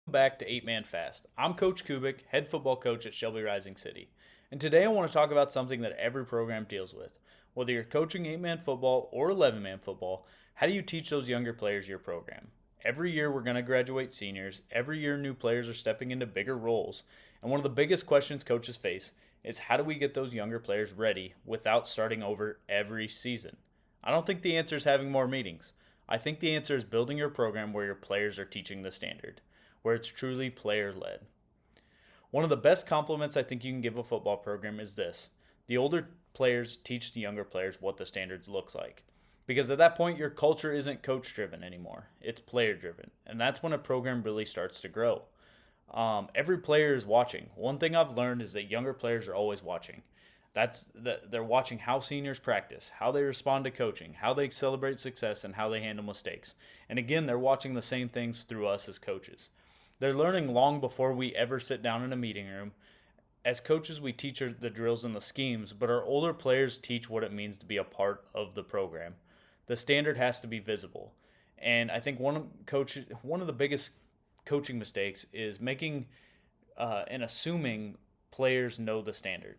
Back to 8 Man Fast. I'm Coach Kubik, head football coach at Shelby Rising City. And today I want to talk about something that every program deals with. Whether you're coaching 8 man football or 11 man football, how do you teach those younger players your program? Every year we're going to graduate seniors. Every year new players are stepping into bigger roles. And one of the biggest questions coaches face is how do we get those younger players ready without starting over every season? I don't think the answer is having more meetings. I think the answer is building your program where your players are teaching the standard, where it's truly player led. One of the best compliments I think you can give a football program is this: the older players teach the younger players what the standards looks like. Because at that point, your culture isn't coach driven anymore, it's player driven. And that's when a program really starts to grow. Every player is watching. One thing I've learned is that younger players are always watching. They're watching how seniors practice, how they respond to coaching, how they celebrate success, and how they handle mistakes. And again, they're watching the same things through us as coaches. They're learning long before we ever sit down in a meeting room. As coaches, we teach the drills and the schemes, but our older players teach what it means to be a part of the program. The standard has to be visible. And I think one of the biggest coaching mistakes is making and assuming players know the standard.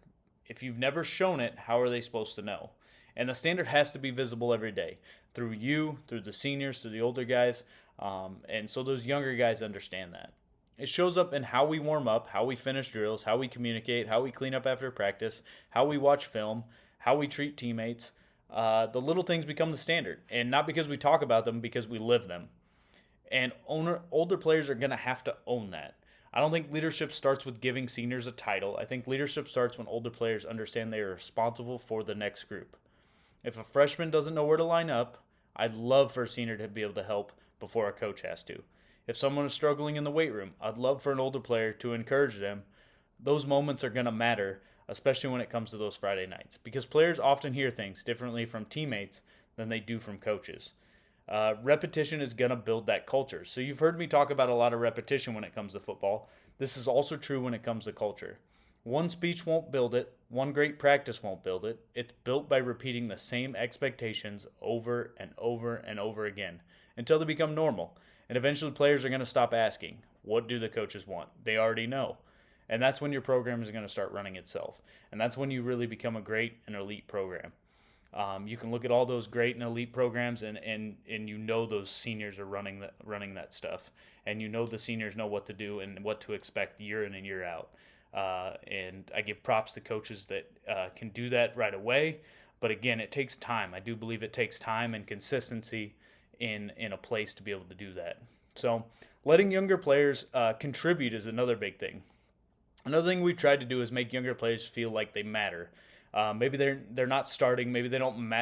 If you've never shown it, how are they supposed to know? And the standard has to be visible every day through you, through the seniors, through the older guys. And so those younger guys understand that. It shows up in how we warm up, how we finish drills, how we communicate, how we clean up after practice, how we watch film, how we treat teammates. The little things become the standard, and not because we talk about them, because we live them. And older players are going to have to own that. I don't think leadership starts with giving seniors a title. I think leadership starts when older players understand they are responsible for the next group. If a freshman doesn't know where to line up, I'd love for a senior to be able to help before a coach has to. If someone is struggling in the weight room, I'd love for an older player to encourage them. Those moments are going to matter, especially when it comes to those Friday nights, because players often hear things differently from teammates than they do from coaches. Repetition is going to build that culture. So you've heard me talk about a lot of repetition when it comes to football. This is also true when it comes to culture. One speech won't build it. One great practice won't build it. It's built by repeating the same expectations over and over and over again until they become normal. And eventually players are going to stop asking, what do the coaches want? They already know. And that's when your program is going to start running itself. And that's when you really become a great and elite program. You can look at all those great and elite programs, and you know those seniors are running that stuff, and you know the seniors know what to do and what to expect year in and year out. And I give props to coaches that can do that right away. But again, it takes time. I do believe it takes time and consistency in a place to be able to do that. So letting younger players contribute is another big thing. Another thing we've tried to do is make younger players feel like they matter. Maybe they're not starting. Maybe they don't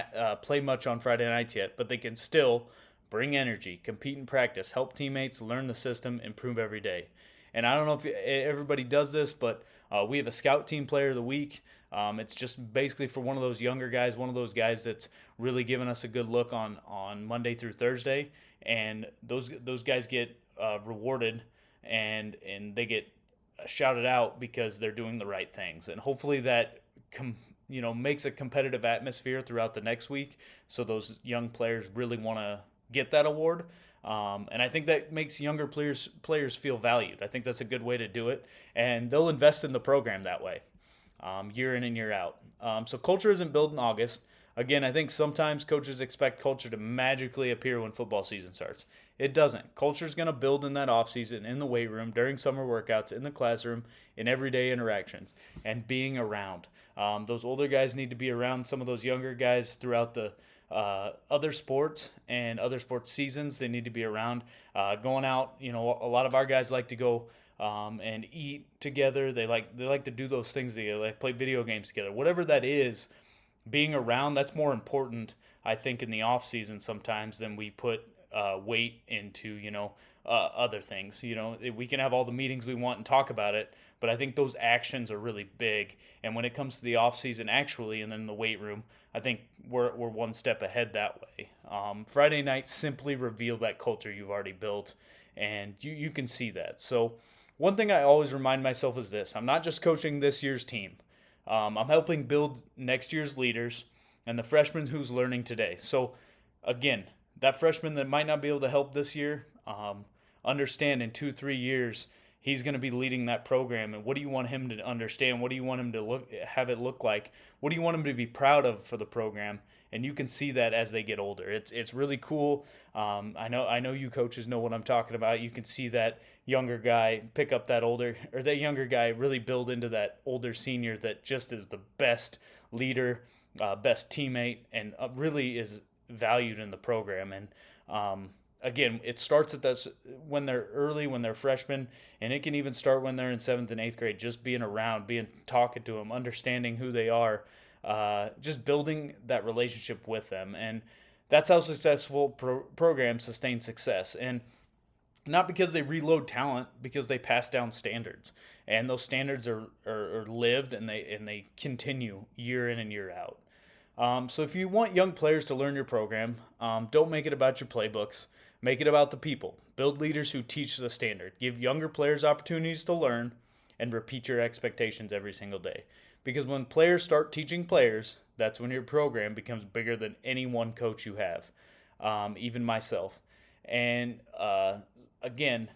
play much on Friday nights yet, but they can still bring energy, compete in practice, help teammates, learn the system, improve every day. And I don't know if everybody does this, but we have a scout team player of the week. It's just basically for one of those younger guys, one of those guys that's really giving us a good look on Monday through Thursday, and those guys get rewarded and they get shouted out because they're doing the right things, and hopefully that makes a competitive atmosphere throughout the next week, so those young players really want to get that award. And I think that makes younger players feel valued. I think that's a good way to do it, and they'll invest in the program that way, year in and year out. So culture isn't built in August. Again, I think sometimes coaches expect culture to magically appear when football season starts. It doesn't. Culture is going to build in that offseason, in the weight room, during summer workouts, in the classroom, in everyday interactions, and being around. Those older guys need to be around some of those younger guys throughout the other sports and other sports seasons. They need to be around, going out. A lot of our guys like to go and eat together. They like to do those things together. They like play video games together. Whatever that is, being around, that's more important, I think, in the off season sometimes than we put weight into other things. We can have all the meetings we want and talk about it, but I think those actions are really big. And when it comes to the off season, actually, and then the weight room, I think we're one step ahead that way. Friday nights simply reveal that culture you've already built, and you can see that. So one thing I always remind myself is this: I'm not just coaching this year's team. I'm helping build next year's leaders and the freshman who's learning today. So, again, that freshman that might not be able to help this year, understand in 2-3 years he's going to be leading that program, and what do you want him to understand? What do you want him to have it look like? What do you want him to be proud of for the program? And you can see that as they get older. It's really cool. I know you coaches know what I'm talking about. You can see that younger guy pick up that younger guy really build into that older senior that just is the best leader, best teammate, and really is valued in the program. And again, it starts at this when they're freshmen, and it can even start when they're in 7th and 8th grade. Just being around, talking to them, understanding who they are, just building that relationship with them, and that's how successful programs sustain success. And not because they reload talent, because they pass down standards, and those standards are lived, and they continue year in and year out. So if you want young players to learn your program, don't make it about your playbooks. Make it about the people. Build leaders who teach the standard. Give younger players opportunities to learn, and repeat your expectations every single day. Because when players start teaching players, that's when your program becomes bigger than any one coach you have, even myself. And again,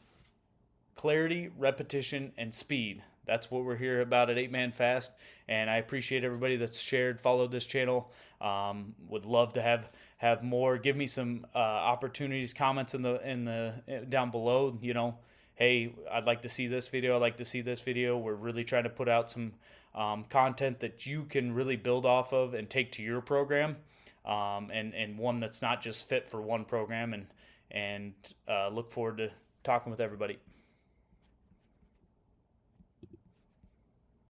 clarity, repetition, and speed. That's what we're here about at 8 Man Fast. And I appreciate everybody that's followed this channel. Would love to have more. Give me some opportunities, comments in the down below. Hey, I'd like to see this video. I'd like to see this video. We're really trying to put out some content that you can really build off of and take to your program, and one that's not just fit for one program. And look forward to talking with everybody.